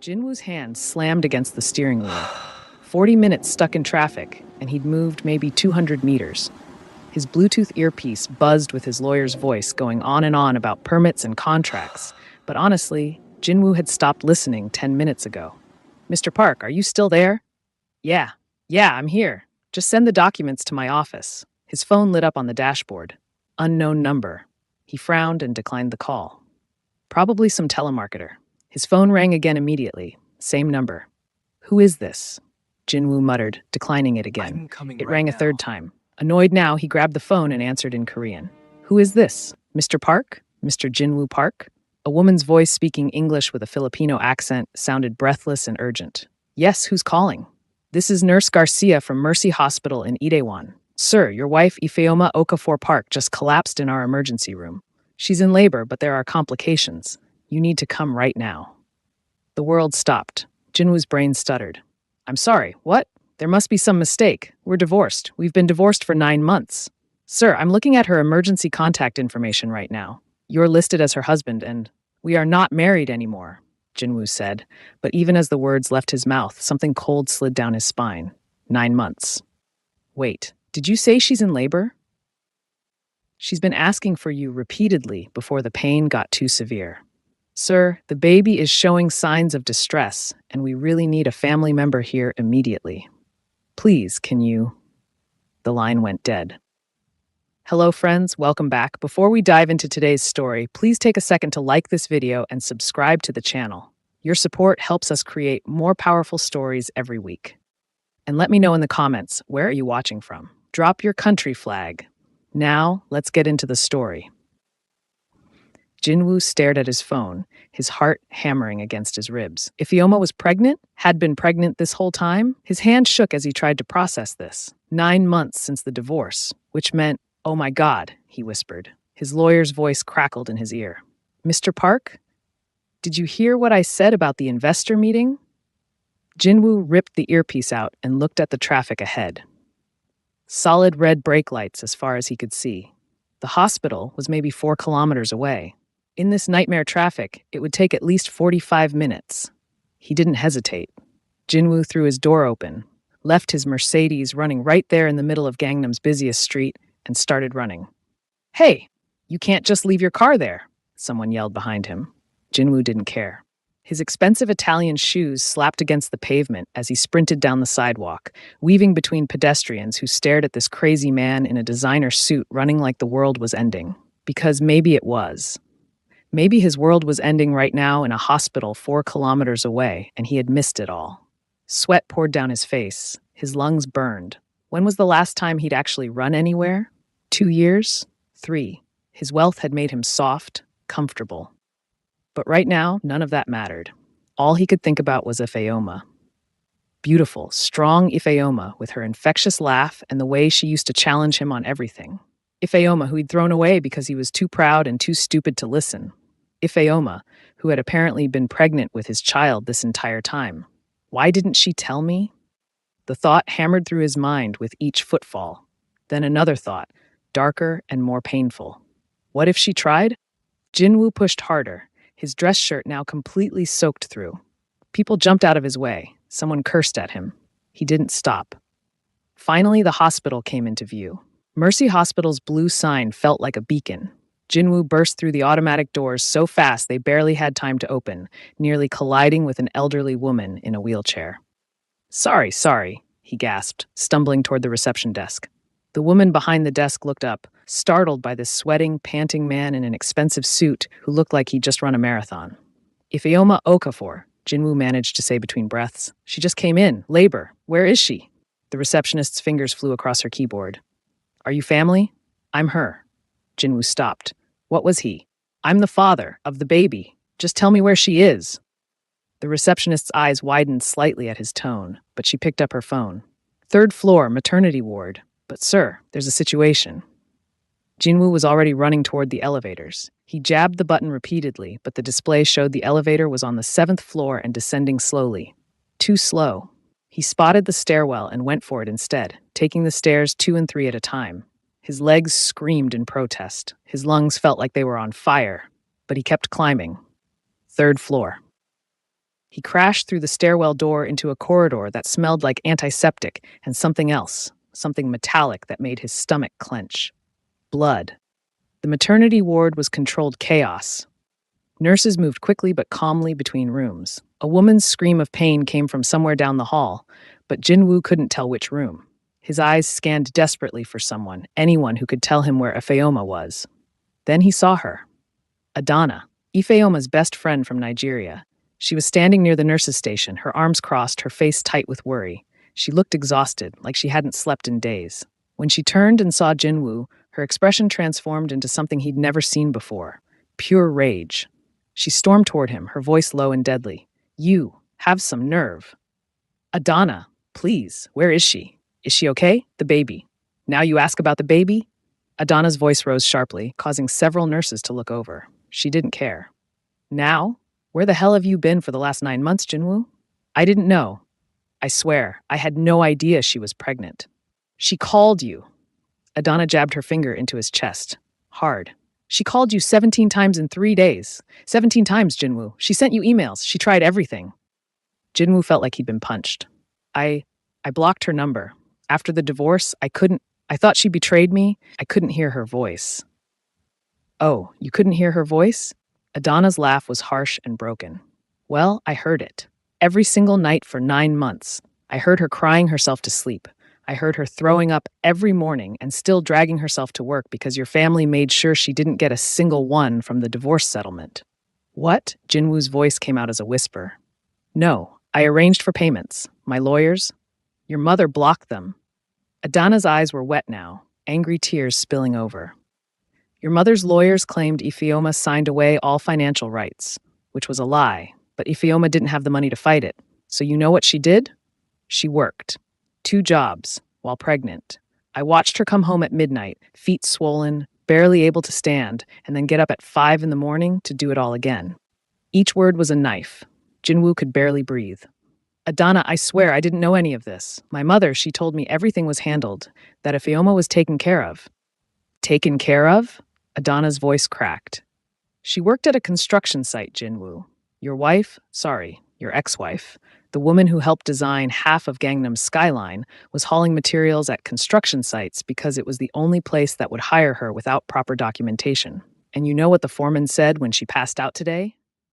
Jinwoo's hand slammed against the steering wheel. 40 minutes stuck in traffic, and he'd moved maybe 200 meters. His Bluetooth earpiece buzzed with his lawyer's voice going on and on about permits and contracts. But honestly, Jinwoo had stopped listening 10 minutes ago. "Mr. Park, are you still there?" Yeah, I'm here. Just send the documents to my office." His phone lit up on the dashboard. Unknown number. He frowned and declined the call. Probably some telemarketer. His phone rang again immediately. Same number. "Who is this?" Jinwoo muttered, declining it again. It rang a third time. Annoyed now, he grabbed the phone and answered in Korean. "Who is this? Mr. Park? Mr. Jinwoo Park?" A woman's voice speaking English with a Filipino accent sounded breathless and urgent. "Yes, who's calling?" "This is Nurse Garcia from Mercy Hospital in Itaewon. Sir, your wife Ifeoma Okafor Park just collapsed in our emergency room. She's in labor, but there are complications. You need to come right now." The world stopped. Jinwoo's brain stuttered. "I'm sorry, what? There must be some mistake. We're divorced. We've been divorced for 9 months. Sir, I'm looking at her emergency contact information right now. You're listed as her husband, and we are not married anymore," Jinwoo said. But even as the words left his mouth, something cold slid down his spine. 9 months. Wait, did you say she's in labor? She's been asking for you repeatedly before the pain got too severe. Sir, the baby is showing signs of distress, and we really need a family member here immediately. Please, can you? The line went dead. Hello, friends. Welcome back. Before we dive into today's story, please take a second to like this video and subscribe to the channel. Your support helps us create more powerful stories every week. And let me know in the comments, where are you watching from? Drop your country flag. Now, let's get into the story. Jinwoo stared at his phone, his heart hammering against his ribs. Ifeoma was pregnant? Had been pregnant this whole time? His hand shook as he tried to process this. 9 months since the divorce, which meant, "Oh my God," he whispered. His lawyer's voice crackled in his ear. "Mr. Park? Did you hear what I said about the investor meeting?" Jinwoo ripped the earpiece out and looked at the traffic ahead. Solid red brake lights as far as he could see. The hospital was maybe 4 kilometers away. In this nightmare traffic, it would take at least 45 minutes. He didn't hesitate. Jinwoo threw his door open, left his Mercedes running right there in the middle of Gangnam's busiest street, and started running. "Hey, you can't just leave your car there," someone yelled behind him. Jinwoo didn't care. His expensive Italian shoes slapped against the pavement as he sprinted down the sidewalk, weaving between pedestrians who stared at this crazy man in a designer suit running like the world was ending. Because maybe it was. Maybe his world was ending right now in a hospital 4 kilometers away, and he had missed it all. Sweat poured down his face. His lungs burned. When was the last time he'd actually run anywhere? 2 years? 3. His wealth had made him soft, comfortable. But right now, none of that mattered. All he could think about was Ifeoma. Beautiful, strong Ifeoma with her infectious laugh and the way she used to challenge him on everything. Ifeoma, who he'd thrown away because he was too proud and too stupid to listen. Ifeoma, who had apparently been pregnant with his child this entire time. Why didn't she tell me? The thought hammered through his mind with each footfall. Then another thought, darker and more painful. What if she tried? Jinwoo pushed harder, his dress shirt now completely soaked through. People jumped out of his way. Someone cursed at him. He didn't stop. Finally, the hospital came into view. Mercy Hospital's blue sign felt like a beacon. Jinwoo burst through the automatic doors so fast they barely had time to open, nearly colliding with an elderly woman in a wheelchair. Sorry, he gasped, stumbling toward the reception desk. The woman behind the desk looked up, startled by this sweating, panting man in an expensive suit who looked like he'd just run a marathon. "Ifeoma Okafor," Jinwoo managed to say between breaths. "She just came in. Labor. Where is she?" The receptionist's fingers flew across her keyboard. "Are you family?" "I'm her." Jinwoo stopped. What was he? "I'm the father of the baby. Just tell me where she is." The receptionist's eyes widened slightly at his tone, but she picked up her phone. "3rd floor, maternity ward. But sir, there's a situation." Jinwoo was already running toward the elevators. He jabbed the button repeatedly, but the display showed the elevator was on the 7th floor and descending slowly. Too slow. He spotted the stairwell and went for it instead, taking the stairs 2 and 3 at a time. His legs screamed in protest. His lungs felt like they were on fire, but he kept climbing. 3rd floor. He crashed through the stairwell door into a corridor that smelled like antiseptic and something else, something metallic that made his stomach clench. Blood. The maternity ward was controlled chaos. Nurses moved quickly but calmly between rooms. A woman's scream of pain came from somewhere down the hall, but Jinwoo couldn't tell which room. His eyes scanned desperately for someone, anyone who could tell him where Ifeoma was. Then he saw her. Adana, Ifeoma's best friend from Nigeria. She was standing near the nurse's station, her arms crossed, her face tight with worry. She looked exhausted, like she hadn't slept in days. When she turned and saw Jinwoo, her expression transformed into something he'd never seen before. Pure rage. She stormed toward him, her voice low and deadly. You, have some nerve. Adana, please, where is she? Is she okay? The baby. Now you ask about the baby? Adana's voice rose sharply, causing several nurses to look over. She didn't care. Now? Where the hell have you been for the last 9 months, Jinwoo? I didn't know. I swear, I had no idea she was pregnant. She called you. Adana jabbed her finger into his chest. Hard. She called you 17 times in 3 days. 17 times, Jinwoo. She sent you emails. She tried everything. Jinwoo felt like he'd been punched. I blocked her number. After the divorce, I thought she betrayed me. I couldn't hear her voice. Oh, you couldn't hear her voice? Adana's laugh was harsh and broken. Well, I heard it. Every single night for 9 months. I heard her crying herself to sleep. I heard her throwing up every morning and still dragging herself to work because your family made sure she didn't get a single one from the divorce settlement. What? Jinwoo's voice came out as a whisper. No, I arranged for payments. My lawyers. Your mother blocked them. Adana's eyes were wet now, angry tears spilling over. Your mother's lawyers claimed Ifeoma signed away all financial rights, which was a lie, but Ifeoma didn't have the money to fight it. So you know what she did? She worked. 2 jobs, while pregnant. I watched her come home at midnight, feet swollen, barely able to stand, and then get up at 5 in the morning to do it all again. Each word was a knife. Jinwoo could barely breathe. Adana, I swear I didn't know any of this. My mother, she told me everything was handled, that Ifeoma was taken care of. Taken care of? Adana's voice cracked. She worked at a construction site, Jinwoo. Your wife, your ex-wife, the woman who helped design half of Gangnam's skyline, was hauling materials at construction sites because it was the only place that would hire her without proper documentation. And you know what the foreman said when she passed out today?